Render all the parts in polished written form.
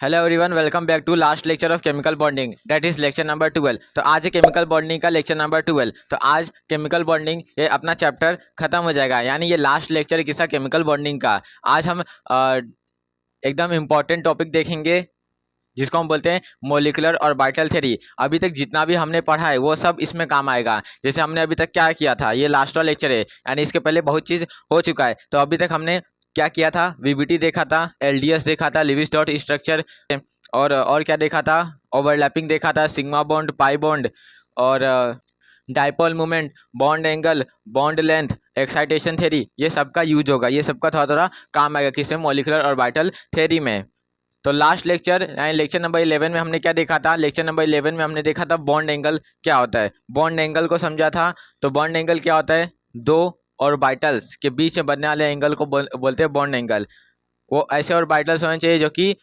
Hello everyone, welcome back to last lecture of chemical bonding, that is lecture number 12। तो आज है chemical bonding का lecture number 12। तो आज केमिकल बॉन्डिंग ये अपना चैप्टर खत्म हो जाएगा, यानी ये लास्ट लेक्चर है किसा केमिकल बॉन्डिंग का। आज हम एकदम इम्पॉर्टेंट टॉपिक देखेंगे जिसको हम बोलते हैं मोलिकुलर और वाइटल थ्योरी। अभी तक जितना भी हमने पढ़ा है वो सब इसमें काम आएगा। जैसे हमने अभी तक क्या किया था, ये लास्ट वाला लेक्चर है, यानी इसके पहले बहुत चीज़ हो चुका है। तो अभी तक हमने क्या किया था, वीबीटी देखा था, एलडीएस देखा था, लिविस डॉट स्ट्रक्चर, और क्या देखा था, ओवरलैपिंग देखा था, सिग्मा बॉन्ड, पाई बॉन्ड, और dipole movement, bond angle, bond length, excitation theory, ये सबका यूज होगा, ये सबका थोड़ा थोड़ा काम आएगा किसमें, मोलिकुलर और वाइटल थ्योरी में। तो लास्ट लेक्चर यानी लेक्चर नंबर 11 में हमने क्या देखा था, लेक्चर नंबर 11 में हमने देखा था बॉन्ड एंगल क्या होता है, बॉन्ड एंगल को समझा था। तो बॉन्ड एंगल क्या होता है, दो और वाइटल्स के बीच में बनने वाले एंगल को बोलते हैं बॉन्ड एंगल। वो ऐसे और वाइटल्स होने चाहिए जो कि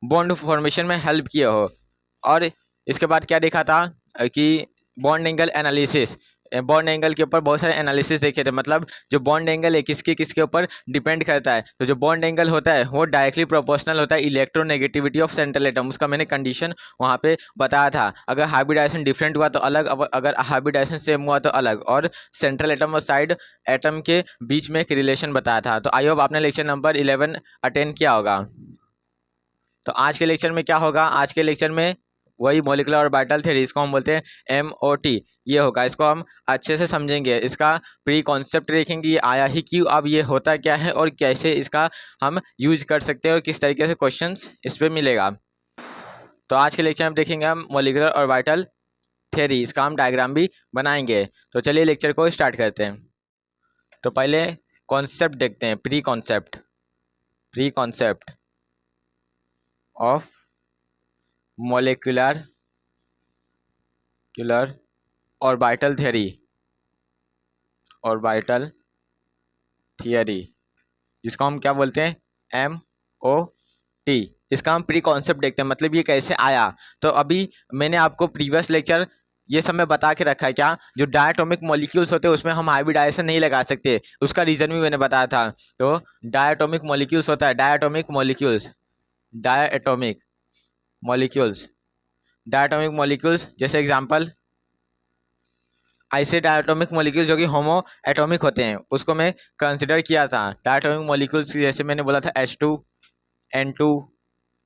बॉन्ड फॉर्मेशन में हेल्प किए हो। और इसके बाद क्या देखा था कि bond angle analysis, bond angle के ऊपर बहुत सारे एनालिसिस देखे थे, मतलब जो बॉन्ड एंगल है किसके किसके ऊपर डिपेंड करता है। तो जो बॉन्ड एंगल होता है वो डायरेक्टली प्रोपोर्शनल होता है इलेक्ट्रोनेगेटिविटी ऑफ सेंट्रल एटम, उसका मैंने कंडीशन वहाँ पे बताया था। अगर हाइब्रिडाइजेशन डिफरेंट हुआ तो अलग, अगर हाइब्रिडाइजेशन सेम हुआ तो अलग, और सेंट्रल एटम और साइड एटम के बीच में एक रिलेशन बताया था। तो आई होप आपने लेक्चर नंबर 11 अटेंड किया होगा। तो आज के लेक्चर में क्या होगा, आज के लेक्चर में वही मोलिकुलर और वाइटल थ्योरी, इसको हम बोलते हैं MOT, ये होगा। इसको हम अच्छे से समझेंगे, इसका प्री कॉन्सेप्ट देखेंगे, ये आया ही क्यों, अब ये होता क्या है और कैसे इसका हम यूज कर सकते हैं और किस तरीके से क्वेश्चंस इस पर मिलेगा। तो आज के लेक्चर में देखेंगे हम मोलिकुलर और वाइटल थ्योरी, इसका हम डायग्राम भी बनाएंगे। तो चलिए लेक्चर को स्टार्ट करते हैं। तो पहले कॉन्सेप्ट देखते हैं, प्री कॉन्सेप्ट ऑफ मोलिकुलर और वाइटल थियरी, जिसको हम क्या बोलते हैं, MOT। इसका हम प्री कॉन्सेप्ट देखते हैं, मतलब ये कैसे आया। तो अभी मैंने आपको प्रीवियस लेक्चर ये सब में बता के रखा है क्या, जो डायटोमिक मॉलिक्यूल्स होते हैं उसमें हम हाइब्रिडाइजेशन नहीं लगा सकते, उसका रीज़न भी मैंने बताया था। तो डायटोमिक मॉलिक्यूल्स होता है, डायटोमिक मॉलिक्यूल्स, जैसे एग्जांपल ऐसे डायटोमिक मॉलिक्यूल्स जो कि होमो एटॉमिक होते हैं उसको मैं कंसिडर किया था। डायटोमिक मॉलिक्यूल्स जैसे मैंने बोला था H2, N2,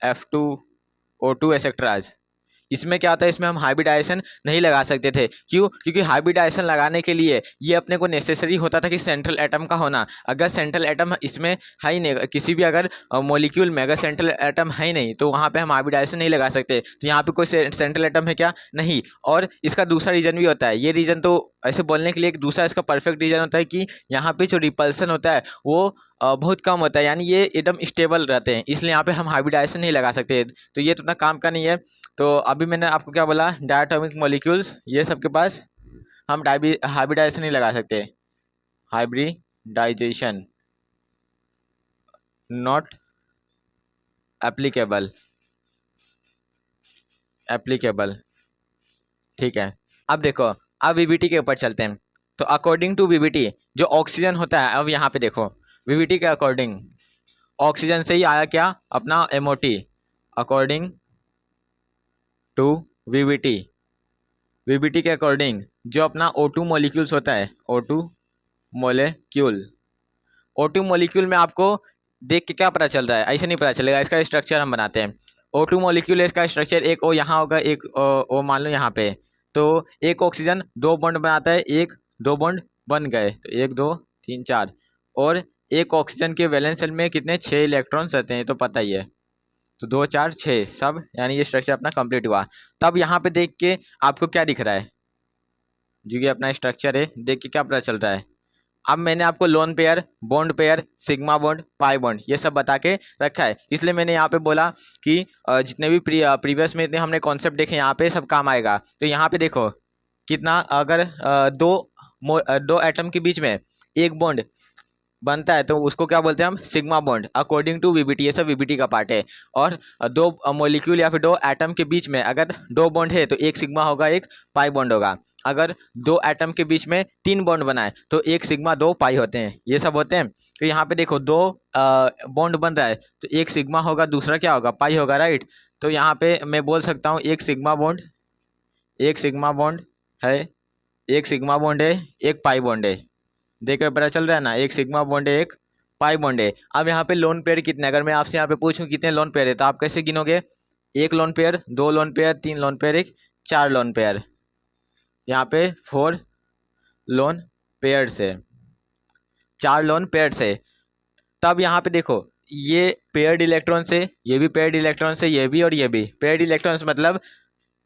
F2, O2 एक्सेट्राज। इसमें क्या होता है, इसमें हम हाइब्रिडाइजेशन नहीं लगा सकते थे। क्यों? क्योंकि हाइब्रिडाइजेशन लगाने के लिए ये अपने को नेसेसरी होता था कि सेंट्रल एटम का होना। अगर सेंट्रल एटम इसमें है ही नहीं, किसी भी अगर मॉलिक्यूल में अगर सेंट्रल एटम है ही नहीं, तो वहाँ पे हम हाइब्रिडाइजेशन नहीं लगा सकते। तो यहाँ पे कोई सेंट्रल एटम है क्या? नहीं। और इसका दूसरा रीज़न भी होता है, ये रीज़न तो ऐसे बोलने के लिए एक दूसरा इसका परफेक्ट रीज़न होता है कि यहाँ पे जो रिपल्सन होता है वो बहुत कम होता है, यानी ये एकदम स्टेबल रहते हैं, इसलिए यहाँ पे हम हाइब्रिडाइजेशन नहीं लगा सकते। तो ये तो उतना काम का नहीं है। तो अभी मैंने आपको क्या बोला, डायटोमिक मॉलिक्यूल्स ये सब के पास हम हाइब्रिडाइजेशन नहीं लगा सकते, हाइब्रिडाइजेशन नॉट एप्लीकेबल, ठीक है। अब देखो, अब वीबीटी के ऊपर चलते हैं। तो अकॉर्डिंग टू वीबीटी जो ऑक्सीजन होता है, अब यहाँ पे देखो वीबीटी के अकॉर्डिंग ऑक्सीजन से ही आया क्या अपना MOT, अकॉर्डिंग टू वीबीटी के अकॉर्डिंग जो अपना O2 मॉलिक्यूल्स होता है, O2 मॉलिक्यूल में आपको देख के क्या पता चल रहा है, ऐसे नहीं पता चलेगा, इसका स्ट्रक्चर हम बनाते हैं। O2 मॉलिक्यूल है, इसका स्ट्रक्चर एक O यहाँ होगा, एक O मान लो यहाँ पे। तो एक ऑक्सीजन दो बॉन्ड बनाता है, एक दो बॉन्ड बन गए, तो 1 2 3 4। और एक ऑक्सीजन के वैलेंस शेल में कितने, 6 इलेक्ट्रॉन्स रहते हैं, तो पता ही है। तो 2 4 6 सब, यानी ये स्ट्रक्चर अपना कंप्लीट हुआ। तब यहाँ पे देख के आपको क्या दिख रहा है, जो कि अपना स्ट्रक्चर है, देख के क्या पता चल रहा है। अब मैंने आपको lone pair, bond pair, sigma bond, pi bond ये सब बता के रखा है, इसलिए मैंने यहाँ पे बोला कि जितने भी प्रीवियस में इतने हमने कॉन्सेप्ट देखे यहाँ पे सब काम आएगा। तो यहाँ पे देखो कितना, अगर दो एटम के बीच में एक बॉन्ड बनता है तो उसको क्या बोलते हैं हम, sigma bond, according to VBT, ये सब वीबीटी का पार्ट है। और दो मॉलिक्यूल या फिर दो एटम के बीच में अगर दो बॉन्ड है तो एक सिग्मा होगा, एक पाई बॉन्ड होगा। अगर दो एटम के बीच में 3 बॉन्ड बनाए तो एक सिग्मा 2 पाई होते हैं, ये सब होते हैं। तो यहाँ पे देखो दो बॉन्ड बन रहा है, तो एक सिग्मा होगा, दूसरा क्या होगा, पाई होगा, राइट। तो यहाँ पे मैं बोल सकता हूँ एक सिग्मा बॉन्ड है, एक सिग्मा बॉन्ड है, एक पाई बॉन्ड है। देखो पता चल रहा है ना, एक सिग्मा बॉन्ड है, एक पाई बॉन्ड है। अब यहाँ पे लोन पेयर कितने, अगर मैं आपसे यहाँ पे पूछूं कितने लोन पेयर है, तो आप कैसे गिनोगे, एक लोन पेयर, दो लोन पेयर, तीन लोन पेयर, एक चार लोन पेयर। यहाँ पे 4 लोन पेयर से, 4 लोन पेयर से। तब यहाँ पे देखो ये पेयर्ड इलेक्ट्रॉन से, ये भी पेयर्ड इलेक्ट्रॉन से, ये भी और ये भी पेयर्ड इलेक्ट्रॉन्स, मतलब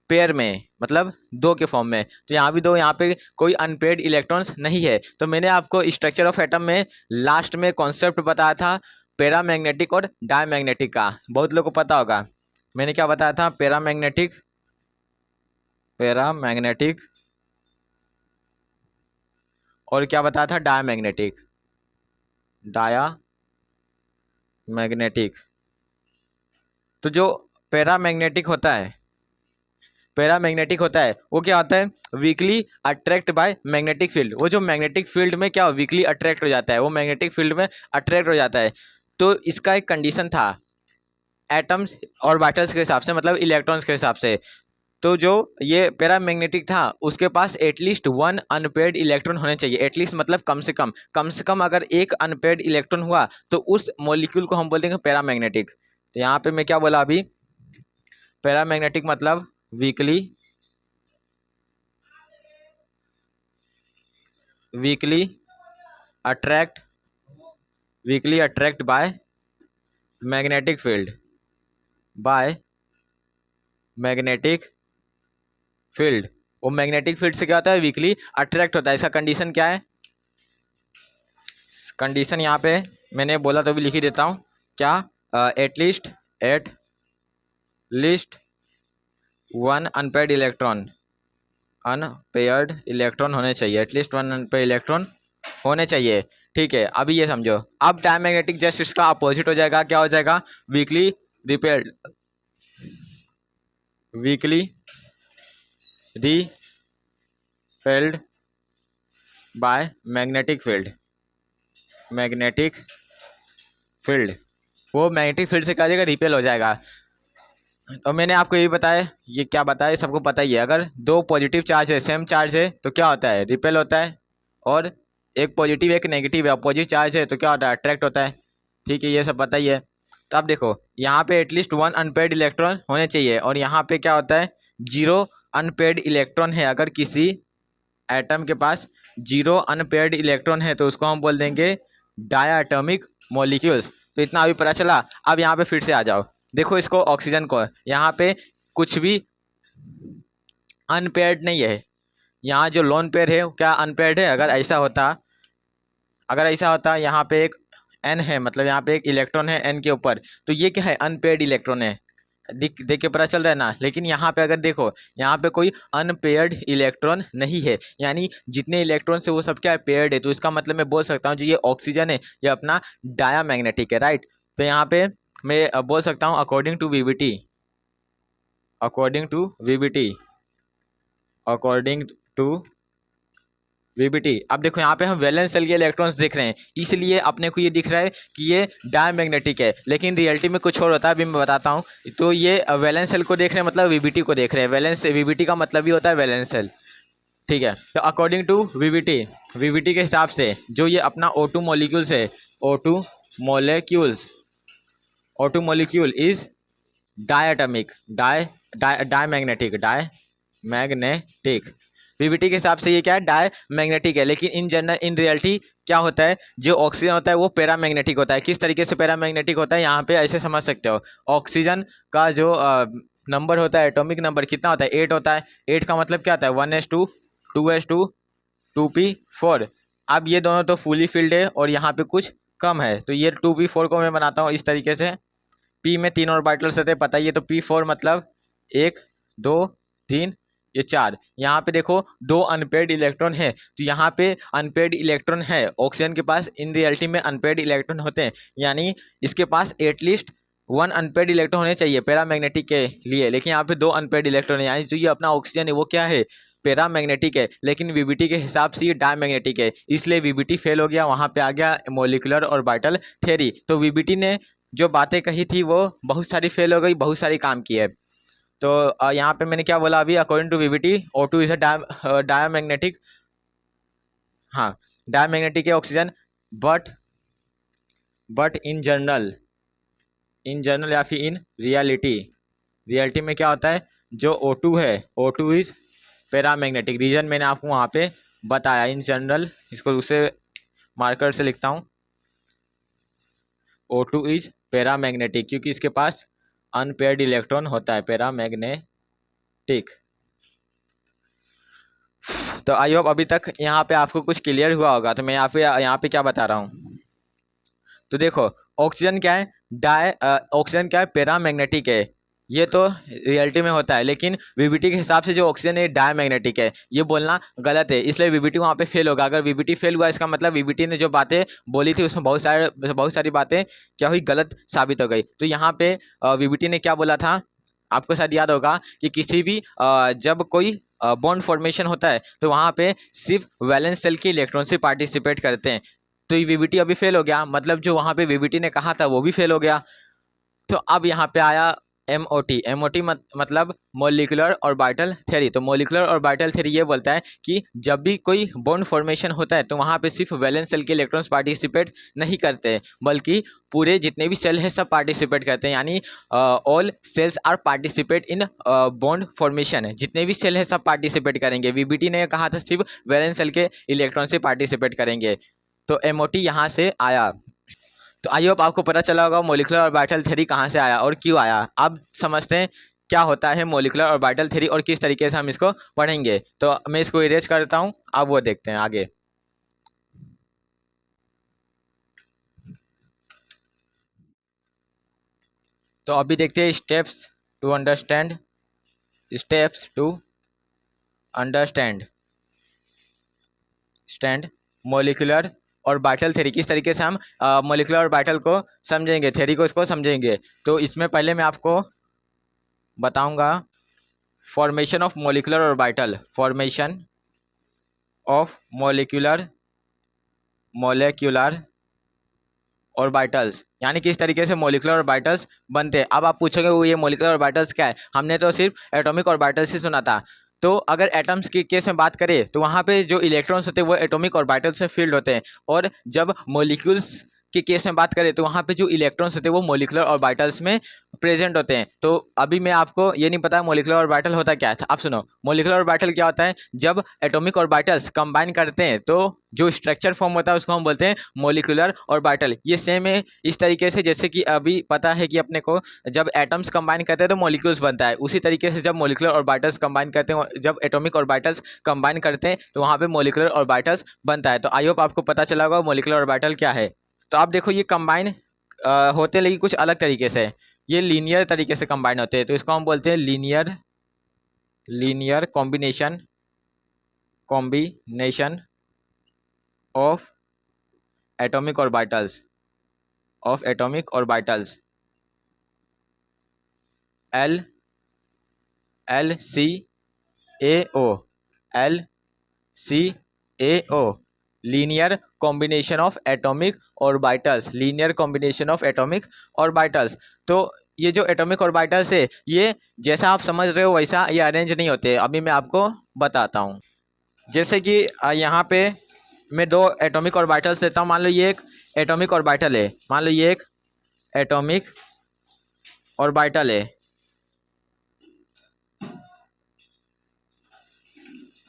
पेयर में, मतलब दो के फॉर्म में। तो यहाँ भी दो, यहाँ पे कोई अनपेयर्ड इलेक्ट्रॉन्स नहीं है। तो मैंने आपको स्ट्रक्चर ऑफ एटम में लास्ट में कॉन्सेप्ट बताया था पैरामैग्नेटिक और डायमैग्नेटिक का, बहुत लोगों को पता होगा। मैंने क्या बताया था, पैरामैग्नेटिक और क्या बताया था, डायामैग्नेटिक। तो जो पैरामैग्नेटिक होता है वो क्या होता है, weekly attract by magnetic field. वो जो मैग्नेटिक फील्ड में क्या वीकली अट्रैक्ट हो जाता है, वो मैग्नेटिक फील्ड में अट्रैक्ट हो जाता है। तो इसका एक कंडीशन था एटम्स और बाइटल्स के हिसाब से, मतलब इलेक्ट्रॉन्स के हिसाब से। तो जो ये पैरामैग्नेटिक था उसके पास एटलीस्ट 1 अनपेयर्ड इलेक्ट्रॉन होने चाहिए। एटलीस्ट मतलब कम से कम अगर एक अनपेयर्ड इलेक्ट्रॉन हुआ तो उस मॉलिक्यूल को हम बोल देंगे पैरामैग्नेटिक। तो यहाँ पे मैं क्या बोला अभी, पैरामैग्नेटिक मतलब weekly attract by magnetic field, वो मैग्नेटिक फील्ड से क्या होता है, वीकली अट्रैक्ट होता है। इसका कंडीशन क्या है, कंडीशन यहाँ पे मैंने बोला तो भी लिख ही देता हूँ, क्या, एटलीस्ट 1 अनपेयर्ड इलेक्ट्रॉन होने चाहिए, एटलीस्ट 1 अनपेयर्ड इलेक्ट्रॉन होने चाहिए। ठीक है, अभी ये समझो। अब डायमैग्नेटिक जस्ट इसका अपोजिट हो जाएगा, क्या हो जाएगा, weekly repelled by magnetic field. वो मैग्नेटिक फील्ड से क्या हो जाएगा, रिपेल हो जाएगा। और मैंने आपको ये बताया, ये क्या बताया, सबको पता ही है। अगर दो पॉजिटिव चार्ज है, सेम चार्ज है, तो क्या होता है, रिपेल होता है। और एक पॉजिटिव एक नेगेटिव है, अपोजिट चार्ज है, तो क्या होता है, अट्रैक्ट होता है। ठीक है, ये सब पता ही है। तो अब देखो यहाँ पे एटलीस्ट 1 अनपेयर्ड इलेक्ट्रॉन होने चाहिए, और यहाँ पे क्या होता है, 0 अनपेयर्ड इलेक्ट्रॉन है। अगर किसी एटम के पास 0 अनपेयर्ड इलेक्ट्रॉन है तो उसको हम बोल देंगे डायटोमिक मॉलिक्यूल्स। तो इतना अभी पता चला। अब यहाँ पे फिर से आ जाओ, देखो इसको, ऑक्सीजन को, यहाँ पे कुछ भी अनपेयर्ड नहीं है। यहाँ जो लोन पेयर है क्या अनपेयर्ड है। अगर ऐसा होता यहाँ पे एक n है, मतलब यहाँ पे एक इलेक्ट्रॉन है n के ऊपर, तो ये क्या है, अनपेयर्ड इलेक्ट्रॉन है। देख के पता चल रहा है ना। लेकिन यहाँ पे अगर देखो, यहाँ पे कोई अनपेयर्ड इलेक्ट्रॉन नहीं है, यानी जितने इलेक्ट्रॉन है वो सब क्या है, पेयर्ड है। तो इसका मतलब मैं बोल सकता हूँ जो ये ऑक्सीजन है ये अपना डायामैग्नेटिक है, राइट। तो यहाँ पे मैं बोल सकता हूँ अकॉर्डिंग टू वीबीटी। अब देखो यहाँ पे हम वैलेंस सेल के इलेक्ट्रॉन्स देख रहे हैं, इसलिए अपने को ये दिख रहा है कि ये डायमैग्नेटिक है, लेकिन रियलिटी में कुछ और होता है, अभी मैं बताता हूँ। तो ये वैलेंस सेल को देख रहे हैं, मतलब वीबीटी को देख रहे हैं। वीबीटी का मतलब ही होता है वैलेंस सेल। ठीक है, तो अकॉर्डिंग टू वीबीटी के हिसाब से जो ये अपना O2 मॉलिक्यूल्स है, O2 molecule is diatomic, diamagnetic VBT के हिसाब से ये क्या है, डायमैग्नेटिक है। लेकिन इन रियलिटी क्या होता है, जो ऑक्सीजन होता है वो पैरामैग्नेटिक होता है। किस तरीके से पैरामैग्नेटिक होता है, यहाँ पे ऐसे समझ सकते हो। ऑक्सीजन का जो नंबर होता है, एटॉमिक नंबर कितना होता है, 8 होता है। 8 का मतलब क्या होता है, 1s2 2s2 2p4। अब ये दोनों तो फुली फिल्ड है और यहाँ पे कुछ कम है, तो ये 2p4 को मैं बनाता हूँ इस तरीके से। पी में 3 ऑर्बिटल्स रहते हैं, पता ही है। तो p4 मतलब 1 2 3 ये 4। यहाँ पे देखो 2 अनपेयर्ड इलेक्ट्रॉन है, तो यहाँ पे अनपेयर्ड इलेक्ट्रॉन है। ऑक्सीजन के पास इन रियलिटी में अनपेयर्ड इलेक्ट्रॉन होते हैं, यानी इसके पास एटलीस्ट 1 अनपेयर्ड इलेक्ट्रॉन होने चाहिए पैरामैग्नेटिक के लिए। लेकिन यहाँ पे 2 अनपेयर्ड इलेक्ट्रॉन है, यानी जो ये अपना ऑक्सीजन है वो क्या है, पैरामैग्नेटिक है, लेकिन वीबीटी के हिसाब से ये डायमैग्नेटिक है, इसलिए वीबीटी फेल हो गया। वहाँ पे आ गया मॉलिक्यूलर ऑर्बिटल थ्योरी। तो वीबीटी ने जो बातें कही थी वो बहुत सारी फेल हो गई, बहुत सारी काम की है। तो यहाँ पे मैंने क्या बोला अभी, according to VBT O2 is a diamagnetic, हाँ डायमैग्नेटिक है ऑक्सीजन, बट इन जनरल या फिर इन रियलिटी में क्या होता है, जो O2 है, O2 इज पैरामैग्नेटिक। रीजन मैंने आपको वहाँ पे बताया। इन जनरल, इसको दूसरे मार्कर से लिखता हूँ, O2 इज पैरामैग्नेटिक क्योंकि इसके पास अनपेयर्ड इलेक्ट्रॉन होता है, पैरामैग्नेटिक। तो आई होप अभी तक यहाँ पे आपको कुछ क्लियर हुआ होगा। तो मैं यहाँ पे क्या बता रहा हूँ, तो देखो ऑक्सीजन क्या है, ऑक्सीजन क्या है, पैरामैग्नेटिक है, ये तो रियलिटी में होता है, लेकिन वीबीटी के हिसाब से जो ऑक्सीजन है डायमैग्नेटिक है, ये बोलना गलत है, इसलिए वीबीटी वहाँ पे फेल होगा। अगर वीबीटी फेल हुआ इसका मतलब वीबीटी ने जो बातें बोली थी उसमें बहुत सारी बातें क्या हुई, गलत साबित हो गई। तो यहाँ पे वीबीटी ने क्या बोला था, आपको शायद याद होगा कि किसी भी जब कोई बॉन्ड फॉर्मेशन होता है तो वहाँ पे सिर्फ वैलेंस सेल के इलेक्ट्रॉन से पार्टिसिपेट करते हैं। तो ये वीबीटी अभी फेल हो गया, मतलब जो वहाँ पे वीबीटी ने कहा था वो भी फेल हो गया। तो अब यहाँ पे आया एमओटी मतलब मॉलिक्यूलर ऑर्बिटल थ्योरी। तो मॉलिक्यूलर ऑर्बिटल थ्योरी ये बोलता है कि जब भी कोई बॉन्ड फॉर्मेशन होता है तो वहाँ पे सिर्फ वैलेंस सेल के इलेक्ट्रॉन्स पार्टिसिपेट नहीं करते, बल्कि पूरे जितने भी सेल है सब पार्टिसिपेट करते हैं, यानी all cells are participate in bond formation. जितने भी सेल है सब पार्टिसिपेट करेंगे। वीबीटी ने कहा था सिर्फ वैलेंस सेल के इलेक्ट्रॉन से पार्टिसिपेट करेंगे, तो एमओटी यहाँ से आया। तो आई होप आपको पता चला होगा मॉलिक्यूलर ऑर्बिटल थ्योरी कहाँ से आया और क्यों आया। अब समझते हैं क्या होता है मॉलिक्यूलर ऑर्बिटल थ्योरी और किस तरीके से हम इसको पढ़ेंगे। तो मैं इसको इरेज करता हूँ, अब वो देखते हैं आगे। तो अभी देखते हैं steps to understand molecular orbital theory. किस तरीके से हम मॉलिक्यूलर ऑर्बिटल को समझेंगे, थ्योरी को इसको समझेंगे। तो इसमें पहले मैं आपको बताऊंगा formation of molecular orbital, formation of molecular orbitals, यानी किस तरीके से मॉलिक्यूलर ऑर्बिटल्स बनते हैं। अब आप पूछोगे वो ये मॉलिक्यूलर ऑर्बिटल्स क्या है, हमने तो सिर्फ एटॉमिक ऑर्बिटल्स ही सुना था। तो अगर एटम्स के केस में बात करें तो वहाँ पे जो इलेक्ट्रॉन्स होते हैं वो एटॉमिक ऑर्बिटल्स से फील्ड होते हैं, और जब मॉलिक्यूल्स के केस में बात करें तो वहाँ पे जो इलेक्ट्रॉन्स होते हैं वो मॉलिक्यूलर ऑर्बिटल्स में प्रेजेंट होते हैं। तो अभी मैं आपको ये नहीं पता मॉलिक्यूलर ऑर्बिटल होता क्या है, आप सुनो। मॉलिक्यूलर ऑर्बिटल क्या होता है, जब एटॉमिक ऑर्बिटल्स कंबाइन करते हैं तो जो स्ट्रक्चर फॉर्म होता है उसको हम बोलते हैं मॉलिक्यूलर ऑर्बिटल। ये सेम है इस तरीके से जैसे कि अभी पता है कि अपने को जब एटम्स कंबाइन करते हैं तो मॉलिक्यूल्स बनता है, उसी तरीके से जब मॉलिक्यूलर ऑर्बिटल्स कंबाइन करते हैं, जब एटॉमिक ऑर्बिटल्स कंबाइन करते हैं तो वहाँ पे मॉलिक्यूलर ऑर्बिटल्स बनता है। तो आई होप आपको पता चला होगा मॉलिक्यूलर ऑर्बिटल क्या है। तो आप देखो ये कंबाइन होते लेकिन कुछ अलग तरीके से, ये लीनियर तरीके से कंबाइन होते हैं, तो इसको हम बोलते हैं linear combination of atomic orbitals LCAO linear combination of atomic orbitals. तो ये जो एटॉमिक ऑर्बिटल्स है ये जैसा आप समझ रहे हो वैसा ये अरेंज नहीं होते। अभी मैं आपको बताता हूँ। जैसे कि यहाँ पे मैं दो एटॉमिक ऑर्बिटल्स लेता हूँ। मान लो ये एक एटॉमिक ऑर्बिटल है,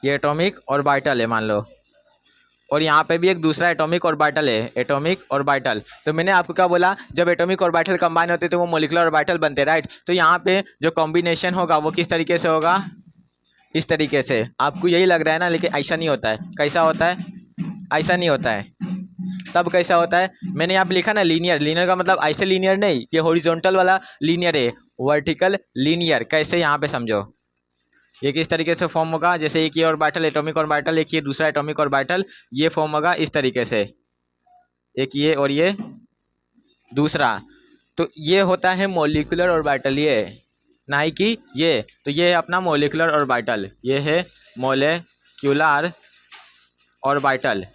ये एटॉमिक ऑर्बिटल है मान लो, और यहाँ पे भी एक दूसरा एटॉमिक ऑर्बिटल। तो मैंने आपको क्या बोला, जब एटॉमिक ऑर्बिटल कंबाइन होते तो वो मॉलिक्यूलर ऑर्बिटल बनते, राइट। तो यहाँ पे जो कॉम्बिनेशन होगा वो किस तरीके से होगा, इस तरीके से। आपको यही लग रहा है ना, लेकिन ऐसा नहीं होता है। कैसा होता है, ऐसा नहीं होता है। तब कैसा होता है, मैंने यहाँ पे लिखा ना लीनियर का मतलब ऐसे लीनियर नहीं, ये हॉरिजॉन्टल वाला लीनियर है, वर्टिकल लीनियर। कैसे, यहाँ पे समझो। ये किस तरीके से फॉर्म होगा, जैसे एक ये ऑर्बिटल एटॉमिक ऑर्बिटल, एक ये दूसरा एटॉमिक ऑर्बिटल, ये फॉर्म होगा इस तरीके से, एक ये और ये दूसरा। तो ये होता है मॉलिक्यूलर ऑर्बिटल, ये ना ही कि ये। तो ये है अपना मॉलिक्यूलर ऑर्बिटल, ये है molecular orbital,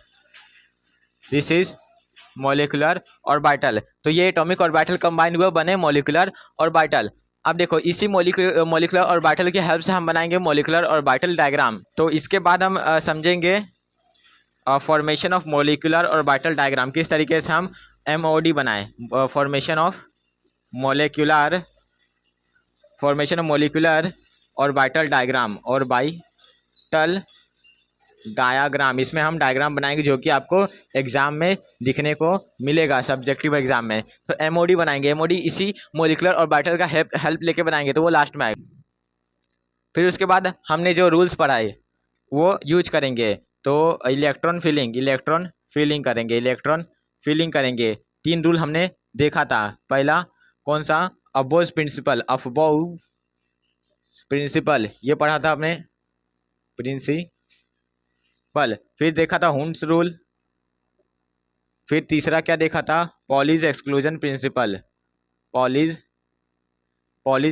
this is molecular orbital. तो ये एटॉमिक ऑर्बिटल कंबाइन हुए बने मोलिकुलर ऑर्बिटल। अब देखो इसी मोलिकुलर ऑर्बिटल की हेल्प से हम बनाएंगे मोलिकुलर ऑर्बिटल डायग्राम। तो इसके बाद हम समझेंगे formation of molecular orbital diagram, किस तरीके से हम MOD बनाएं, molecular formation of molecular orbital diagram और ऑर्बिटल डायाग्राम। इसमें हम डायग्राम बनाएंगे जो कि आपको एग्जाम में दिखने को मिलेगा, सब्जेक्टिव एग्जाम में। तो MOD बनाएंगे, MOD इसी मोलिकुलर ऑर्बिटल का हेल्प लेके बनाएंगे, तो वो लास्ट में आएगा। फिर उसके बाद हमने जो रूल्स पढ़ाए वो यूज करेंगे। तो इलेक्ट्रॉन फिलिंग करेंगे। 3 रूल हमने देखा था। पहला कौन सा, अबोव प्रिंसिपल, ये पढ़ा था आपने, प्रिंसिपल। फिर देखा था हुंस रूल। फिर तीसरा क्या देखा था, Pauli's exclusion principle, Pauli's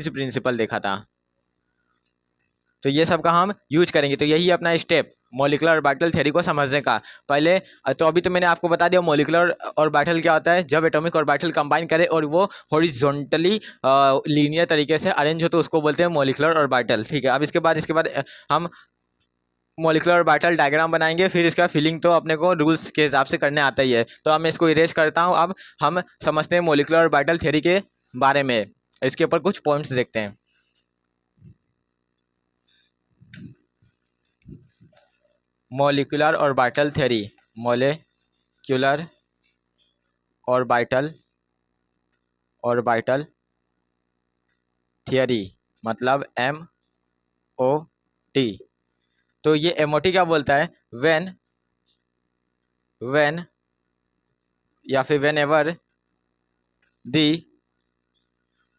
principle देखा था। तो ये सब का हम यूज करेंगे। तो यही अपना स्टेप मोलिकुलर ऑर्बिटल थ्योरी को समझने का। पहले तो अभी तो मैंने आपको बता दिया मोलिकुलर ऑर्बिटल क्या होता है, जब एटॉमिक ऑर्बिटल कंबाइन करे और वो हॉरिजॉन्टली लीनियर तरीके से अरेंज हो तो उसको बोलते हैं मोलिकुलर ऑर्बिटल। ठीक है, अब इसके बाद हम मोलिकुलर ऑर्बिटल डायग्राम बनाएंगे। फिर इसका फिलिंग तो अपने को रूल्स के हिसाब से करने आता ही है, तो मैं इसको इरेज करता हूँ। अब हम समझते हैं मोलिकुलर ऑर्बिटल थ्योरी के बारे में। इसके ऊपर कुछ पॉइंट्स देखते हैं। Molecular orbital theory, molecular orbital theory मतलब MOT। तो ये MOT क्या बोलता है, व्हेन या फिर when ever the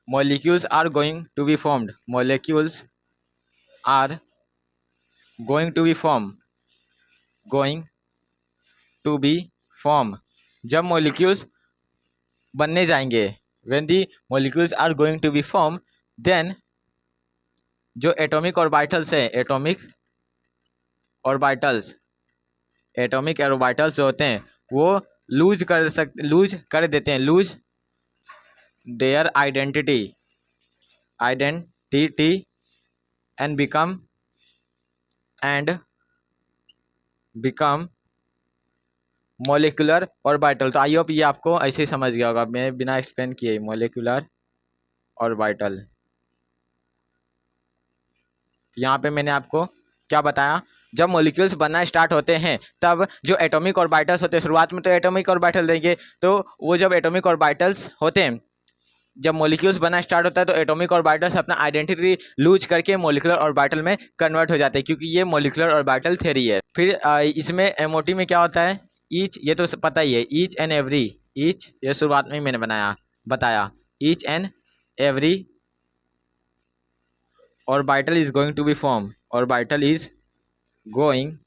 molecules are going to be formed, molecules are going to be form, जब molecules बनने जाएंगे, when the molecules are going to be formed, then जो एटॉमिक ऑर्बिटल्स है, एटॉमिक ऑर्बिटल्स जो होते हैं वो लूज कर देते हैं, lose their identity and become molecular orbital. तो आई होप ये आपको ऐसे ही समझ गया होगा, मैं बिना एक्सप्लेन किए मोलिकुलर ऑर्बिटल। यहाँ पे मैंने आपको क्या बताया, जब मॉलिक्यूल्स बनना स्टार्ट होते हैं तब जो एटॉमिक ऑर्बिटल्स होते हैं, शुरुआत में तो एटॉमिक ऑर्बिटल देंगे, तो वो जब एटॉमिक ऑर्बिटल्स होते हैं, जब मॉलिक्यूल्स बनना स्टार्ट होता है तो एटॉमिक ऑर्बिटल्स अपना आइडेंटिटी लूज करके मॉलिकुलर ऑर्बिटल में कन्वर्ट हो जाते हैं, क्योंकि ये मॉलिकुलर ऑर्बिटल थ्योरी है। फिर इसमें MOT में क्या होता है, ईच, ये तो पता ही है, ईच एंड एवरी, ये शुरुआत में मैंने बताया, each and every orbital is going to be formed, orbital is going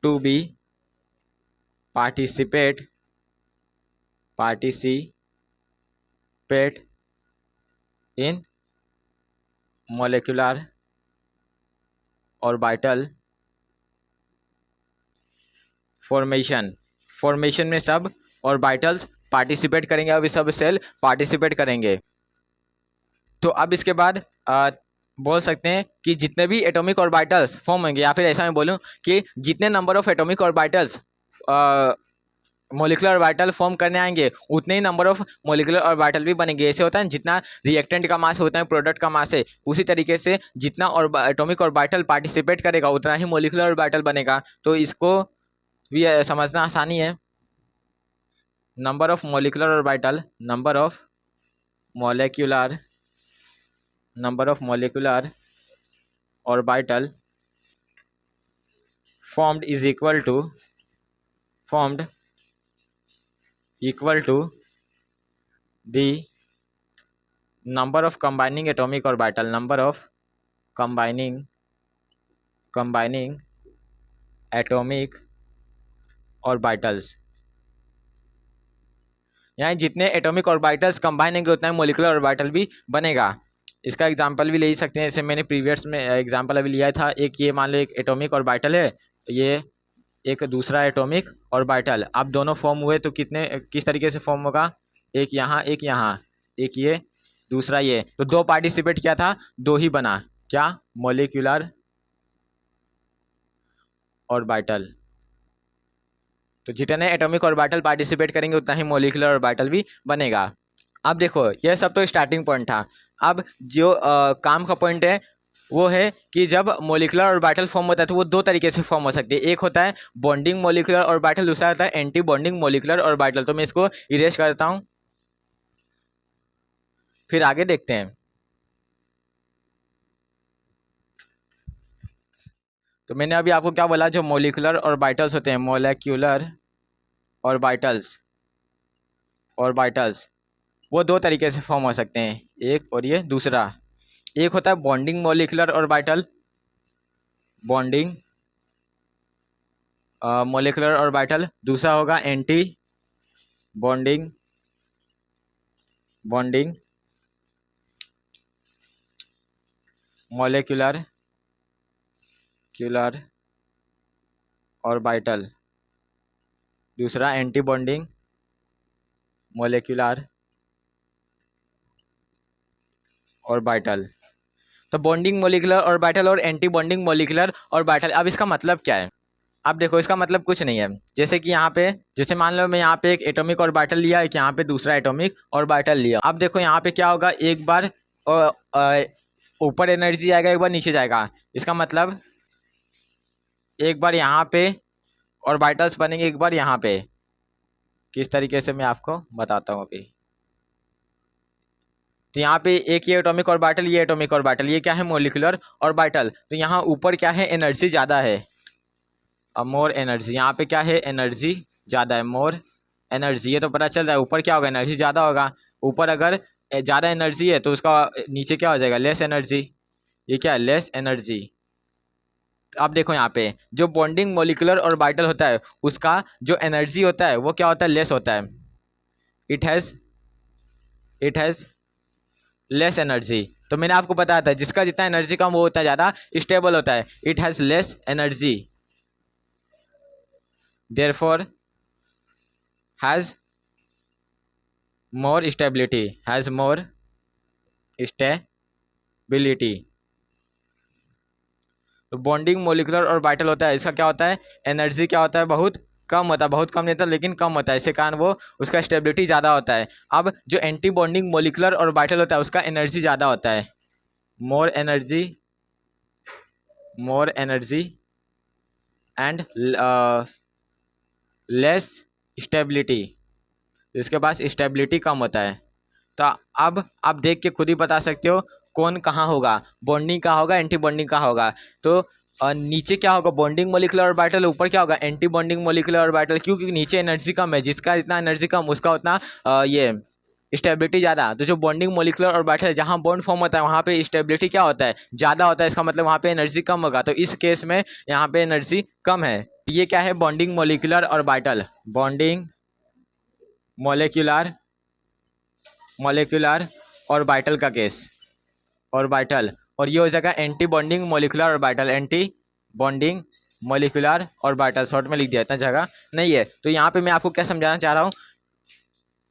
to be participate in molecular orbital formation में सब ऑर्बिटल्स पार्टिसिपेट करेंगे, अब सब सेल पार्टिसिपेट करेंगे। तो अब इसके बाद बोल सकते हैं कि जितने भी एटॉमिक ऑर्बिटल्स फॉर्म होंगे, या फिर ऐसा मैं बोलूं कि जितने number of atomic orbitals molecular orbital form करने आएंगे उतने ही नंबर ऑफ मोलिकुलर ऑर्बिटल भी बनेंगे। ऐसे होता है जितना रिएक्टेंट का मास होता है प्रोडक्ट का मास है, उसी तरीके से जितना एटॉमिक ऑर्बिटल पार्टिसिपेट करेगा उतना ही मोलिकुलर ऑर्बिटल बनेगा। तो इसको भी समझना आसानी है। Number of molecular orbital, number of molecular orbital formed is equal to the number of combining atomic orbital, number of combining atomic orbitals। यानी जितने एटॉमिक ऑर्बिटल्स कंबाइन होंगे उतना मोलिकुलर ऑर्बिटल भी बनेगा। इसका एग्जांपल भी ले ही सकते हैं, जैसे मैंने प्रीवियस में एग्जांपल अभी लिया था। एक ये मान लो एक एटॉमिक ऑर्बिटल है, ये एक दूसरा एटॉमिक ऑर्बिटल, अब दोनों फॉर्म हुए तो किस तरीके से फॉर्म होगा, एक यहाँ एक यहाँ, एक ये दूसरा ये, तो दो पार्टिसिपेट किया था, दो ही बना, क्या, मॉलिक्यूलर ऑर्बिटल। तो जितने एटॉमिक ऑर्बिटल पार्टिसिपेट करेंगे उतना ही मॉलिक्यूलर ऑर्बिटल भी बनेगा। अब देखो ये सब तो स्टार्टिंग पॉइंट था। अब जो काम का पॉइंट है वो है कि जब मॉलिक्यूलर ऑर्बिटल फॉर्म होता है तो वो दो तरीके से फॉर्म हो सकती है। एक होता है बॉन्डिंग मॉलिक्यूलर ऑर्बिटल, दूसरा होता है एंटी बॉन्डिंग मॉलिक्यूलर ऑर्बिटल। तो मैं इसको इरेज करता हूँ, फिर आगे देखते हैं। तो मैंने अभी आपको क्या बोला, जो मॉलिक्यूलर ऑर्बिटल्स होते हैं, मॉलिक्यूलर ऑर्बिटल्स ऑर्बिटल्स वो दो तरीके से फॉर्म हो सकते हैं, एक और ये दूसरा। एक होता है bonding molecular orbital, bonding molecular orbital, दूसरा होगा एंटी बॉन्डिंग बॉन्डिंग मॉलिक्यूलर क्यूलर ऑर्बिटल, दूसरा एंटी बॉन्डिंग मॉलिक्यूलर ऑर्बिटल। तो बॉन्डिंग मॉलिक्यूलर ऑर्बिटल और एंटी बॉन्डिंग मॉलिक्यूलर ऑर्बिटल, अब इसका मतलब क्या है। अब देखो इसका मतलब कुछ नहीं है, जैसे कि यहाँ पे, जैसे मान लो मैं यहाँ पे एक एटॉमिक ऑर्बिटल लिया, एक यहाँ पे दूसरा एटॉमिक ऑर्बिटल लिया। अब देखो यहाँ पे क्या होगा, एक बार ऊपर एनर्जी आएगा, एक बार नीचे जाएगा। इसका मतलब एक बार यहाँ पे ऑर्बिटल्स बनेंगे, एक बार यहाँ पे। किस तरीके से मैं आपको बताता हूँ अभी। तो यहाँ पे एक ये एटॉमिक ऑर्बिटल, ये एटॉमिक ऑर्बिटल, ये क्या है, मॉलिक्यूलर ऑर्बिटल। तो यहाँ ऊपर क्या है, एनर्जी ज़्यादा है, मोर एनर्जी। यहाँ पे क्या है, एनर्जी ज़्यादा है, मोर एनर्जी। ये तो पता चल रहा है, ऊपर क्या होगा, एनर्जी ज़्यादा होगा। ऊपर अगर ज़्यादा एनर्जी है तो उसका नीचे क्या हो जाएगा, लेस एनर्जी। ये क्या है, लेस एनर्जी। अब देखो यहाँ पे जो बॉन्डिंग मॉलिक्यूलर ऑर्बिटल होता है उसका जो एनर्जी होता है वो क्या होता है, लेस होता है। It has less energy. तो मैंने आपको बताया था जिसका जितना एनर्जी कम वो होता है ज़्यादा स्टेबल होता है। It has less energy, therefore has more stability, has more stability. तो बॉन्डिंग मॉलिक्यूलर ऑर्बिटल होता है, इसका क्या होता है, एनर्जी क्या होता है, बहुत कम होता है, बहुत कम नहीं होता लेकिन कम होता है, इसके कारण वो उसका स्टेबिलिटी ज़्यादा होता है। अब जो एंटी बॉन्डिंग मॉलिक्यूलर ऑर्बिटल होता है उसका एनर्जी ज़्यादा होता है, more energy and less stability, इसके पास स्टेबिलिटी कम होता है। तो अब आप देख के खुद ही बता सकते हो कौन कहाँ होगा, बॉन्डिंग कहाँ होगा, एंटी बॉन्डिंग कहाँ होगा। तो नीचे क्या होगा, बॉन्डिंग मॉलिक्यूलर ऑर्बिटल, ऊपर क्या होगा, एंटी बॉन्डिंग मॉलिक्यूलर ऑर्बिटल। क्योंकि नीचे एनर्जी कम है, जिसका जितना एनर्जी कम उसका उतना ये स्टेबिलिटी ज़्यादा। तो जो बॉन्डिंग मॉलिक्यूलर ऑर्बिटल है, जहाँ बॉन्ड फॉर्म होता है वहाँ पे स्टेबिलिटी क्या होता है, ज़्यादा होता है। इसका मतलब वहाँ पे एनर्जी कम होगा, तो इस केस में यहाँ पे एनर्जी कम है। ये क्या है, bonding molecular orbital, bonding molecular orbital का केस, ऑर्बिटल। और ये हो जाएगा anti bonding molecular orbital, anti bonding molecular orbital. Short में लिख दिया, इतना जगह नहीं है। तो यहाँ पे मैं आपको क्या समझाना चाह रहा हूँ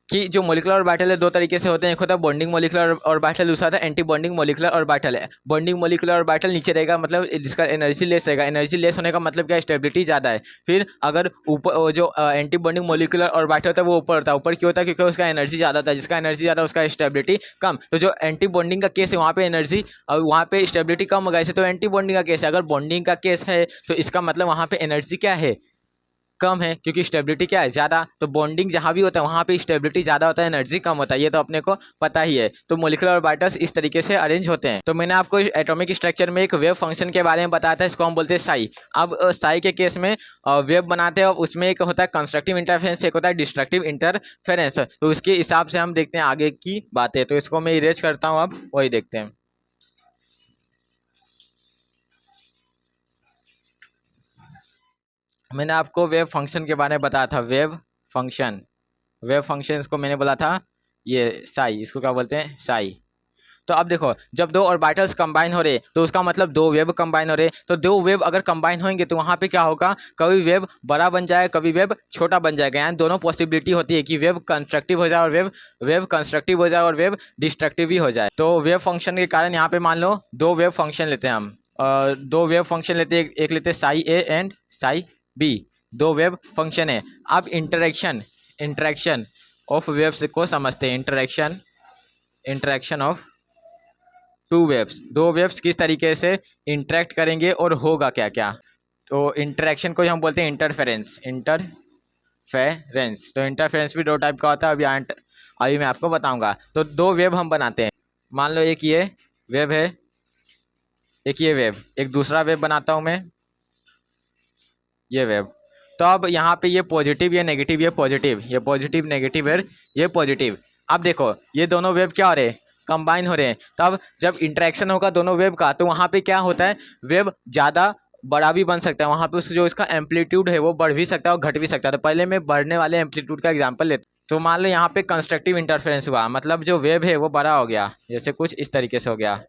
कि जो मॉलिक्यूलर ऑर्बिटल है दो तरीके से होते हैं, एक होता है बॉन्डिंग मॉलिक्यूलर ऑर्बिटल, दूसरा होता है एंटी बॉन्डिंग मॉलिक्यूलर ऑर्बिटल है। बॉन्डिंग मॉलिक्यूलर ऑर्बिटल नीचे रहेगा, मतलब जिसका एनर्जी लेस रहेगा। एनर्जी लेस होने का मतलब क्या, स्टेबिलिटी ज़्यादा है। फिर अगर ऊपर जो एंटी बॉन्डिंग मॉलिक्यूलर ऑर्बिटल होता है वो ऊपर होता है। ऊपर क्यों होता है, क्योंकि उसका एनर्जी ज़्यादा होता है, जिसका एनर्जी ज़्यादा उसका स्टेबिलिटी कम। तो जो एंटी बॉन्डिंग का केस है वहाँ पे एनर्जी और वहाँ पे स्टेबिलिटी कम होगा, इसे तो एंटी बॉन्डिंग का केस है। अगर बॉन्डिंग का केस है तो इसका मतलब वहाँ पे एनर्जी क्या है, कम है, क्योंकि स्टेबिलिटी क्या है, ज़्यादा। तो बॉन्डिंग जहाँ भी होता है वहाँ पे स्टेबिलिटी ज़्यादा होता है, एनर्जी कम होता है, ये तो अपने को पता ही है। तो मॉलिक्यूलर ऑर्बिटल्स इस तरीके से अरेंज होते हैं। तो मैंने आपको एटॉमिक स्ट्रक्चर में एक वेव फंक्शन के बारे में बताया था, इसको हम बोलते हैं साई। अब साई के केस में वेव बनाते हैं, उसमें एक होता है कंस्ट्रक्टिव इंटरफेरेंस, एक होता है डिस्ट्रक्टिव इंटरफेरेंस। तो उसके हिसाब से हम देखते हैं आगे की बातें। तो इसको मैं इरेज करता हूँ, अब वही देखते हैं। मैंने आपको वेव फंक्शन के बारे में बताया था, वेव फंक्शन इसको मैंने बोला था ये साई, इसको क्या बोलते हैं, साई। तो अब देखो, जब दो ऑर्बिटल्स कंबाइन हो रहे तो उसका मतलब दो वेव कंबाइन हो रहे, तो दो वेव अगर कंबाइन होंगे तो वहाँ पे क्या होगा, कभी वेव बड़ा बन जाए, कभी वेव छोटा बन जाएगा। यानी दोनों पॉसिबिलिटी होती है कि वेव कंस्ट्रक्टिव हो जाए और वेव कंस्ट्रक्टिव हो जाए और वेव डिस्ट्रक्टिव भी हो जाए। तो वेव फंक्शन के कारण यहाँ पे मान लो दो वेव फंक्शन लेते हैं हम, दो वेव फंक्शन लेते हैं, एक लेते हैं psi A and psi B, दो वेव फंक्शन है। अब इंटरेक्शन ऑफ वेव्स को समझते हैं। इंटरेक्शन ऑफ टू वेव्स, दो वेव्स किस तरीके से इंटरेक्ट करेंगे और होगा क्या क्या। तो इंटरेक्शन को हम बोलते हैं इंटरफेरेंस। तो इंटरफेरेंस भी दो टाइप का होता है, अभी मैं आपको बताऊंगा। तो दो वेव हम बनाते हैं, मान लो एक ये वेव है, एक ये वेव, एक दूसरा वेव बनाता हूँ मैं, ये वेव। तो अब यहाँ पे ये पॉजिटिव, ये नेगेटिव, ये पॉजिटिव, ये पॉजिटिव नेगेटिव है, ये पॉजिटिव। अब देखो ये दोनों वेव क्या हो रहे हैं, कंबाइन हो रहे हैं। तो अब जब इंटरेक्शन होगा दोनों वेव का, तो वहाँ पे क्या होता है, वेव ज़्यादा बड़ा भी बन सकता है, वहाँ पे जो इसका एम्पलीट्यूड है वो बढ़ भी सकता है और घट भी सकता है। तो पहले मैं बढ़ने वाले एम्पलीट्यूड का एग्जाम्पल लेता हूँ। तो मान लो यहाँ पे कंस्ट्रक्टिव इंटरफेरेंस हुआ, मतलब जो वेव है वो बड़ा हो गया, जैसे कुछ इस तरीके से हो गया,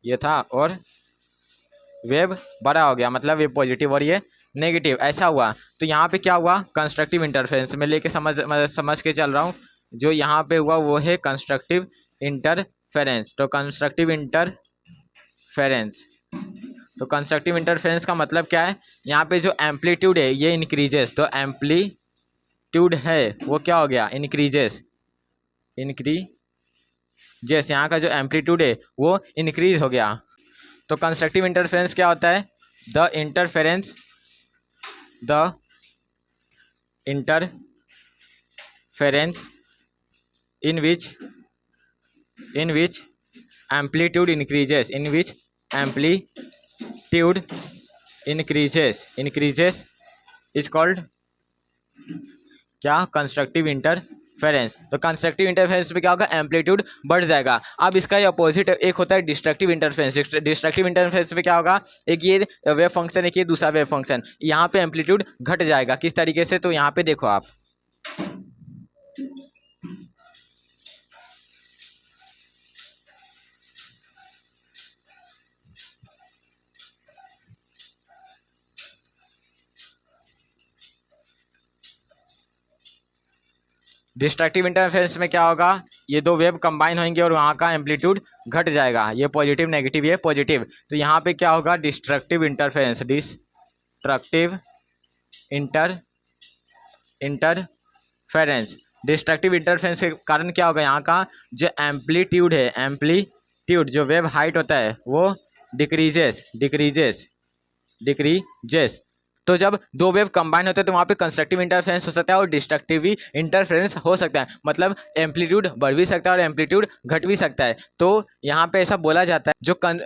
ये था, और वेव बड़ा हो गया, मतलब ये पॉजिटिव और ये नेगेटिव, ऐसा हुआ। तो यहाँ पे क्या हुआ, कंस्ट्रक्टिव इंटरफेरेंस में लेके समझ के चल रहा हूँ। जो यहाँ पे हुआ वो है कंस्ट्रक्टिव इंटरफेरेंस। तो कंस्ट्रक्टिव इंटरफेरेंस, तो कंस्ट्रक्टिव इंटरफेरेंस का मतलब क्या है, यहाँ पे जो एम्पलीट्यूड है ये इंक्रीजेस, तो एम्पलीट्यूड है वो क्या हो गया, इंक्रीजेस, यहाँ का जो एम्पलीट्यूड है वो इंक्रीज हो गया। तो कंस्ट्रक्टिव इंटरफेरेंस क्या होता है, the interference in which amplitude increases, is called क्या, कंस्ट्रक्टिव इंटरफेरेंस। तो कंस्ट्रक्टिव इंटरफेरेंस में क्या होगा, एम्पलीट्यूड बढ़ जाएगा। अब इसका ये अपोजिट एक होता है डिस्ट्रक्टिव इंटरफेरेंस। डिस्ट्रक्टिव इंटरफेरेंस में क्या होगा, एक ये वेव फंक्शन, एक ये दूसरा वेव फंक्शन, यहाँ पे एम्पलीट्यूड घट जाएगा। किस तरीके से, तो यहाँ पे देखो आप, डिस्ट्रक्टिव इंटरफेरेंस में क्या होगा, ये दो वेव कंबाइन होंगे और वहाँ का एम्पलीट्यूड घट जाएगा, ये पॉजिटिव नेगेटिव, ये पॉजिटिव। तो यहाँ पे क्या होगा, डिस्ट्रक्टिव इंटरफेरेंस, डिस्ट्रक्टिव इंटरफेरेंस के कारण क्या होगा, यहाँ का जो एम्पलीट्यूड है, जो वेव हाइट होता है वो डिक्रीजेस। तो जब दो वेव कंबाइन होते हैं तो वहाँ पे कंस्ट्रक्टिव इंटरफेरेंस हो सकता है और डिस्ट्रक्टिव भी इंटरफेरेंस हो सकता है, मतलब एम्पलीट्यूड बढ़ भी सकता है और एम्पलीट्यूड घट भी सकता है। तो यहाँ पे ऐसा बोला जाता है,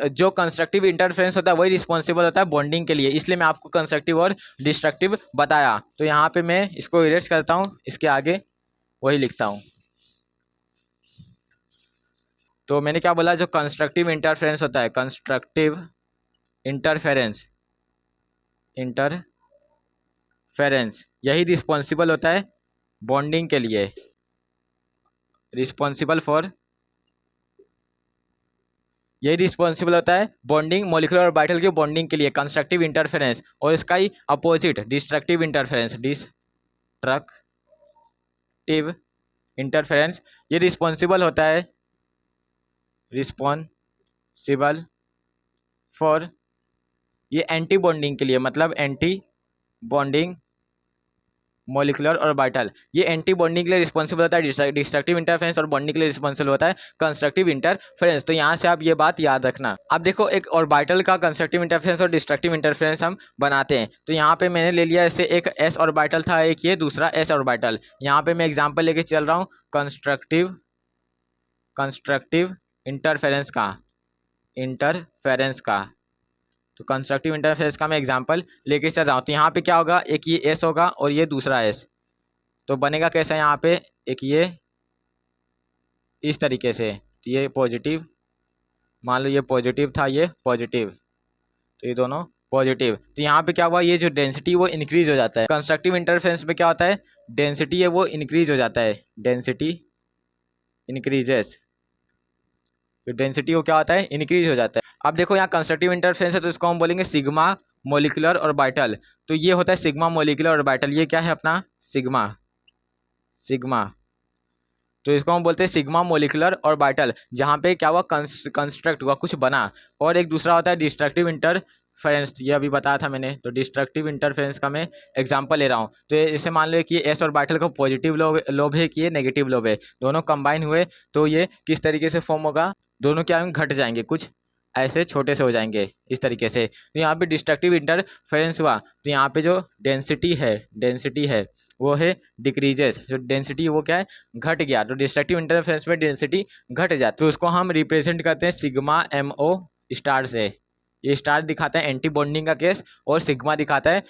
जो कंस्ट्रक्टिव इंटरफेरेंस होता है वही रिस्पॉन्सिबल होता है बॉन्डिंग के लिए, इसलिए मैं आपको कंस्ट्रक्टिव और डिस्ट्रक्टिव बताया। तो यहाँ पे मैं इसको इरेज करता हूँ, इसके आगे वही लिखता हूँ। तो मैंने क्या बोला, जो कंस्ट्रक्टिव इंटरफेरेंस होता है, कंस्ट्रक्टिव इंटरफेरेंस यही रिस्पॉन्सिबल होता है बॉन्डिंग के लिए, यही रिस्पॉन्सिबल होता है बॉन्डिंग, मॉलिक्यूलर ऑर्बिटल की बॉन्डिंग के लिए, कंस्ट्रक्टिव इंटरफेरेंस। और इसका ही अपोजिट डिस्ट्रक्टिव इंटरफेरेंस, ये रिस्पॉन्सिबल होता है फॉर ये एंटी बॉन्डिंग के लिए, मतलब एंटी बॉन्डिंग मॉलिक्यूलर ऑर्बिटल, ये एंटी बॉन्डिंग के लिए रिस्पॉन्सिबल होता है डिस्ट्रक्टिव इंटरफेरेंस, और बॉन्डिंग के लिए रिस्पॉन्सिबल होता है कंस्ट्रक्टिव इंटरफेरेंस। तो यहाँ से आप ये बात याद रखना। अब देखो, एक ऑर्बिटल का कंस्ट्रक्टिव इंटरफेरेंस और डिस्ट्रक्टिव इंटरफेरेंस हम बनाते हैं। तो यहाँ पे मैंने ले लिया, ऐसे एक एस ऑर्बिटल था, एक ये दूसरा एस ऑर्बिटल। यहाँ पे मैं एग्जाम्पल लेके चल रहा हूँ कंस्ट्रक्टिव इंटरफेरेंस का। तो कंस्ट्रक्टिव इंटरफेरेंस का मैं एग्जांपल लेके चल रहा हूँ। तो यहाँ पे क्या होगा, एक ये एस होगा और ये दूसरा एस, तो बनेगा कैसा, यहाँ पे एक ये इस तरीके से, तो ये पॉजिटिव, मान लो ये पॉजिटिव था, ये पॉजिटिव, तो ये दोनों पॉजिटिव। तो यहाँ पे क्या हुआ, ये जो डेंसिटी वो इंक्रीज हो जाता है। कंस्ट्रक्टिव इंटरफेरेंस में क्या होता है, डेंसिटी है वो इंक्रीज हो जाता है, डेंसिटी इंक्रीजेस। तो डेंसिटी को क्या होता है, इंक्रीज हो जाता है। अब देखो यहाँ कंस्ट्रक्टिव इंटरफेरेंस है तो इसको हम बोलेंगे सिग्मा मोलिकुलर ऑर्बिटल। तो ये होता है सिग्मा मोलिकुलर ऑर्बिटल, ये क्या है अपना सिग्मा, सिग्मा। तो इसको हम बोलते हैं सिग्मा मोलिकुलर ऑर्बिटल, जहाँ पे क्या हुआ, कंस्ट्रक्ट हुआ, कुछ बना। और एक दूसरा होता है डिस्ट्रक्टिव इंटरफेरेंस, ये अभी बताया था मैंने। तो डिस्ट्रक्टिव इंटरफेरेंस का मैं एग्जांपल ले रहा हूँ। तो इसे मान लो कि एस ऑर्बिटल का पॉजिटिव लोब है कि ये नेगेटिव लोब है, दोनों कंबाइन हुए तो ये किस तरीके से फॉर्म होगा, दोनों क्या होंगे, घट जाएंगे, कुछ ऐसे छोटे से हो जाएंगे इस तरीके से। तो यहाँ पे डिस्ट्रक्टिव इंटरफेरेंस हुआ तो यहाँ पे जो डेंसिटी है वो है डिक्रीजेस, जो डेंसिटी वो क्या है, घट गया। तो डिस्ट्रक्टिव इंटरफेरेंस में डेंसिटी घट जाती है, तो उसको हम रिप्रेजेंट करते हैं सिग्मा MO स्टार से। ये स्टार दिखाता है एंटी बॉन्डिंग का केस और सिग्मा दिखाता है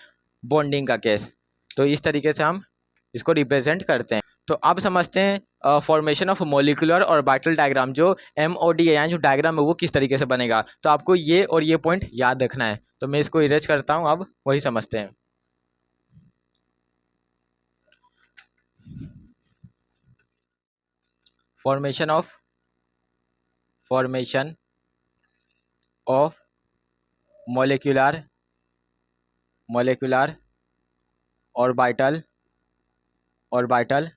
बॉन्डिंग का केस। तो इस तरीके से हम इसको रिप्रेजेंट करते हैं। तो अब समझते हैं formation of molecular orbital diagram, जो MOD है यानी जो डायग्राम है वो किस तरीके से बनेगा। तो आपको ये और ये पॉइंट याद रखना है। तो मैं इसको इरेज करता हूँ, अब वही समझते हैं। Formation of molecular orbital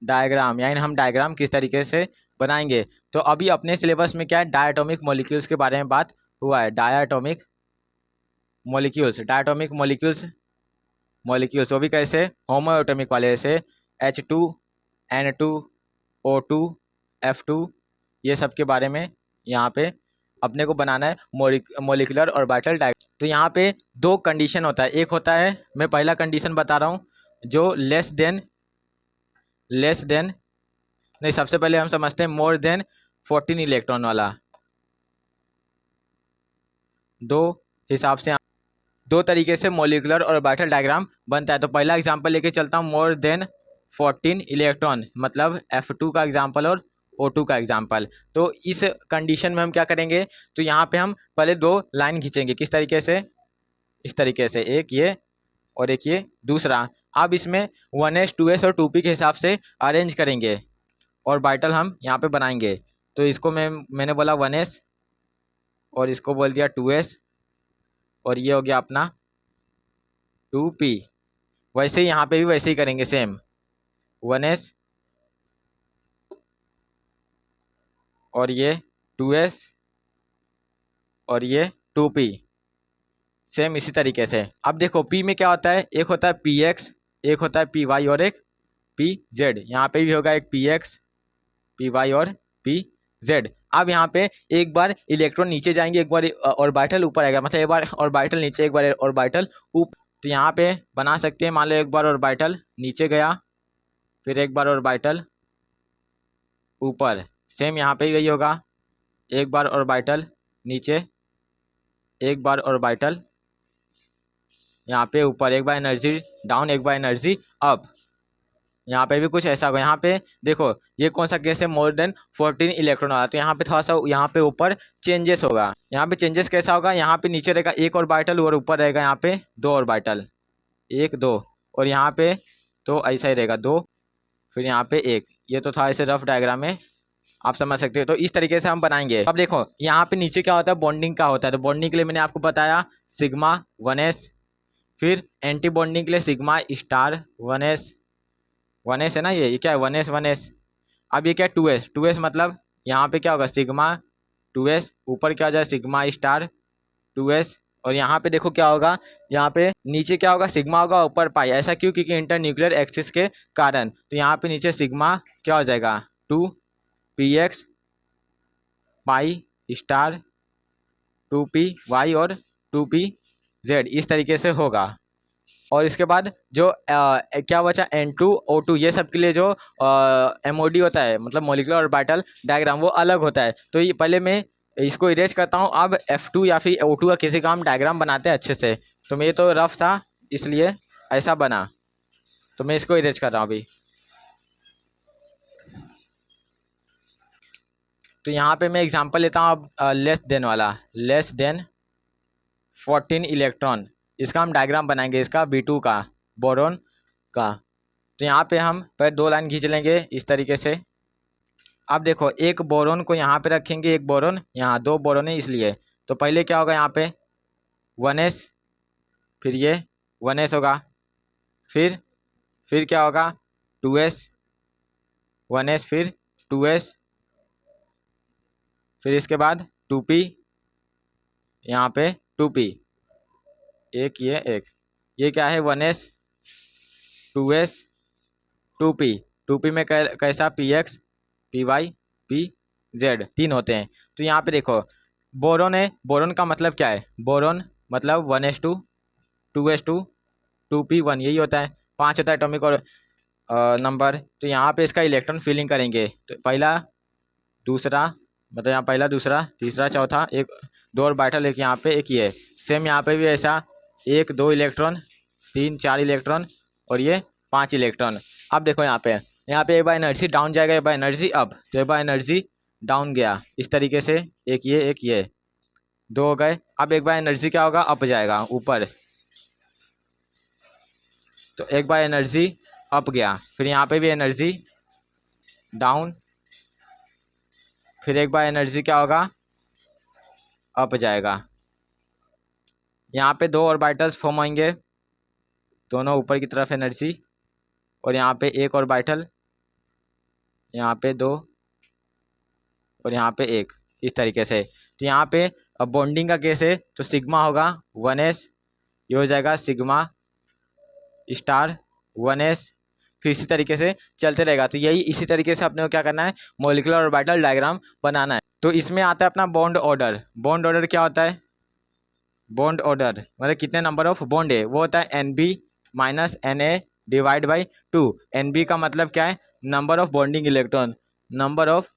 diagram, यानी हम डायग्राम किस तरीके से बनाएंगे। तो अभी अपने सिलेबस में क्या है, डायटोमिक मॉलिक्यूल्स के बारे में बात हुआ है। डायटोमिक मॉलिक्यूल्स वो भी कैसे, होमो एटॉमिक वाले, जैसे H2 N2 O2 F2, ये सब के बारे में यहाँ पे अपने को बनाना है मोलिकुलर ऑर्बिटल डायग्राम। तो यहाँ पे दो कंडीशन होता है, एक होता है, मैं पहला कंडीशन बता रहा हूँ, जो लेस देन नहीं, सबसे पहले हम समझते हैं मोर देन 14 इलेक्ट्रॉन वाला। दो हिसाब से दो तरीके से मोलिकुलर ऑर्बिटल डायग्राम बनता है। तो पहला एग्जांपल लेके चलता हूँ, मोर देन 14 इलेक्ट्रॉन, मतलब F2 का एग्जांपल और O2 का एग्जांपल। तो इस कंडीशन में हम क्या करेंगे, तो यहाँ पे हम पहले दो लाइन खींचेंगे, किस तरीके से, इस तरीके से, एक ये और एक ये दूसरा। अब इसमें 1s 2s और 2p के हिसाब से अरेंज करेंगे ऑर्बिटल हम यहाँ पे बनाएंगे। तो इसको मैंने बोला 1s और इसको बोल दिया 2s और ये हो गया अपना 2p। वैसे ही यहाँ पे भी वैसे ही करेंगे, सेम 1s और ये 2s और ये 2p, सेम इसी तरीके से। अब देखो p में क्या होता है, एक होता है px, एक होता है py और एक pz। यहाँ पे भी होगा एक px py और pz। अब यहाँ पे एक बार इलेक्ट्रॉन नीचे जाएंगे, एक बार ऑर्बिटल ऊपर आएगा, मतलब एक बार ऑर्बिटल नीचे, एक बार ऑर्बिटल ऊपर। तो यहाँ पे बना सकते हैं, मान लो एक बार ऑर्बिटल नीचे गया, फिर एक बार ऑर्बिटल ऊपर। सेम यहाँ पे ही यही होगा, एक बार ऑर्बिटल नीचे, एक बार ऑर्बिटल यहाँ पे ऊपर, एक बार एनर्जी डाउन, एक बार एनर्जी अप। यहाँ पे भी कुछ ऐसा होगा। यहाँ पे देखो ये कौन सा केस है, मोर देन 14 इलेक्ट्रॉन वाला। तो यहाँ पे थोड़ा सा यहाँ पे ऊपर चेंजेस होगा। यहाँ पे चेंजेस कैसा होगा, यहाँ पे नीचे रहेगा एक ऑर्बिटल और ऊपर रहेगा यहाँ पे दो ऑर्बिटल, एक दो, और यहाँ पे तो ऐसा ही रहेगा दो, फिर यहाँ पे एक। ये तो था ऐसे रफ डायग्राम में, आप समझ सकते हो। तो इस तरीके से हम बनाएंगे। अब देखो यहाँ पे नीचे क्या होता है, बॉन्डिंग का होता है। तो बॉन्डिंग के लिए मैंने आपको बताया सिग्मा 1s, फिर एंटी बॉन्डिंग के लिए सिग्मा स्टार 1s है ना, ये क्या है 1s। अब ये क्या है 2s मतलब यहाँ पे क्या होगा सिग्मा 2s, ऊपर क्या हो जाए सिग्मा स्टार 2s, और यहाँ पे देखो क्या होगा, यहाँ पे नीचे क्या होगा सिग्मा होगा, ऊपर पाई। ऐसा क्यों, क्योंकि इंटरन्यूक्लियर एक्सिस के कारण। तो यहाँ पे नीचे सिग्मा क्या हो जाएगा 2px पाई स्टार 2py और 2pz, इस तरीके से होगा। और इसके बाद जो क्या बचा N2O2, ये सब के लिए जो MOD होता है, मतलब मोलिकुलर ऑर्बिटल डायग्राम, वो अलग होता है। तो ये पहले मैं इसको इरेज करता हूँ। अब F2 या फिर O2 का किसी का हम डायग्राम बनाते हैं अच्छे से। तो मैं तो रफ था इसलिए ऐसा बना, तो मैं इसको इरेज कर रहा हूँ अभी। तो यहाँ पे मैं एग्जांपल लेता हूँ अब लेस देन वाला, लेस देन 14 इलेक्ट्रॉन, इसका हम डायग्राम बनाएंगे, इसका B2 का, बोरॉन का। तो यहाँ पे हम पहले दो लाइन खींच लेंगे इस तरीके से, अब देखो एक बोरोन को यहाँ पे रखेंगे, एक बोरोन यहाँ, दो बोरोन है इसलिए। तो पहले क्या होगा यहाँ पे 1s, फिर ये 1s होगा, फिर क्या होगा 2s, 1s फिर 2s, फिर इसके बाद 2p, यहाँ पे 2p, एक ये क्या है 1s 2s 2p, 2p में कैसा px py pz तीन होते हैं। तो यहाँ पे देखो बोरोन है, बोरोन का मतलब क्या है, बोरोन मतलब 1s2 2s2 2p1, यही होता है, 5 होता है एटॉमिक और नंबर। तो यहाँ पे इसका इलेक्ट्रॉन फिलिंग करेंगे, तो पहला दूसरा, मतलब यहाँ पहला दूसरा तीसरा चौथा, एक दो और ऑर्बिटल, एक यहाँ पे एक ये, सेम यहाँ पे भी ऐसा 1 2 इलेक्ट्रॉन 3 4 इलेक्ट्रॉन और ये 5 इलेक्ट्रॉन। अब देखो यहाँ पे एक बार एनर्जी डाउन जाएगा, एक बार एनर्जी अप, तो एक बार एनर्जी डाउन गया इस तरीके से, एक ये दो हो गए। अब एक बार एनर्जी क्या होगा अप जाएगा ऊपर, तो एक बार एनर्जी अप गया, फिर यहाँ पे भी एनर्जी डाउन, फिर एक बार एनर्जी क्या होगा अप जाएगा। यहाँ पे दो ऑर्बिटल्स फॉर्म होंगे, दोनों ऊपर की तरफ एनर्जी, और यहाँ पे एक ऑर्बिटल, यहाँ पे 2 और यहाँ पे 1, इस तरीके से। तो यहाँ पे अब बॉन्डिंग का केस है तो सिग्मा होगा 1s, ये हो जाएगा सिग्मा स्टार 1s, फिर इसी तरीके से चलते रहेगा। तो यही इसी तरीके से अपने को क्या करना है, मॉलिक्यूलर ऑर्बिटल डायग्राम बनाना है। तो इसमें आता है अपना बॉन्ड ऑर्डर। बॉन्ड ऑर्डर क्या होता है, बॉन्ड ऑर्डर मतलब कितने नंबर ऑफ बॉन्ड है, वो होता है NB minus NA divide by 2। NB का मतलब क्या है, number of bonding electron, number of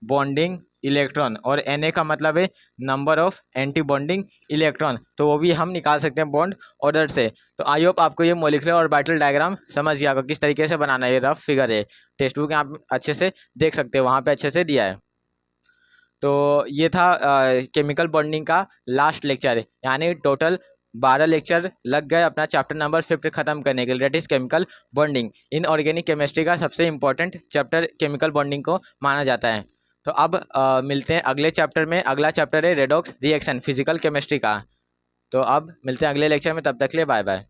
bonding electron, और Na का मतलब है number of anti bonding electron. तो वो भी हम निकाल सकते हैं बॉन्ड ऑर्डर से। तो आई होप आपको ये मॉलिक्यूलर ऑर्बिटल डायग्राम समझ गया होगा किस तरीके से बनाना है। ये रफ फिगर है, टेक्स्ट बुक आप अच्छे से देख सकते हो, वहाँ पे अच्छे से दिया है। तो ये था केमिकल बॉन्डिंग का लास्ट लेक्चर, यानी टोटल 12 लेक्चर लग गए अपना चैप्टर नंबर 5 ख़त्म करने के लिए, that is chemical bonding. In organic chemistry का सबसे इंपॉर्टेंट चैप्टर केमिकल बॉन्डिंग को माना जाता है। तो अब मिलते हैं अगले चैप्टर में। अगला चैप्टर है रेडॉक्स रिएक्शन फिजिकल केमिस्ट्री का। तो अब मिलते हैं अगले लेक्चर में, तब तक के लिए बाय बाय।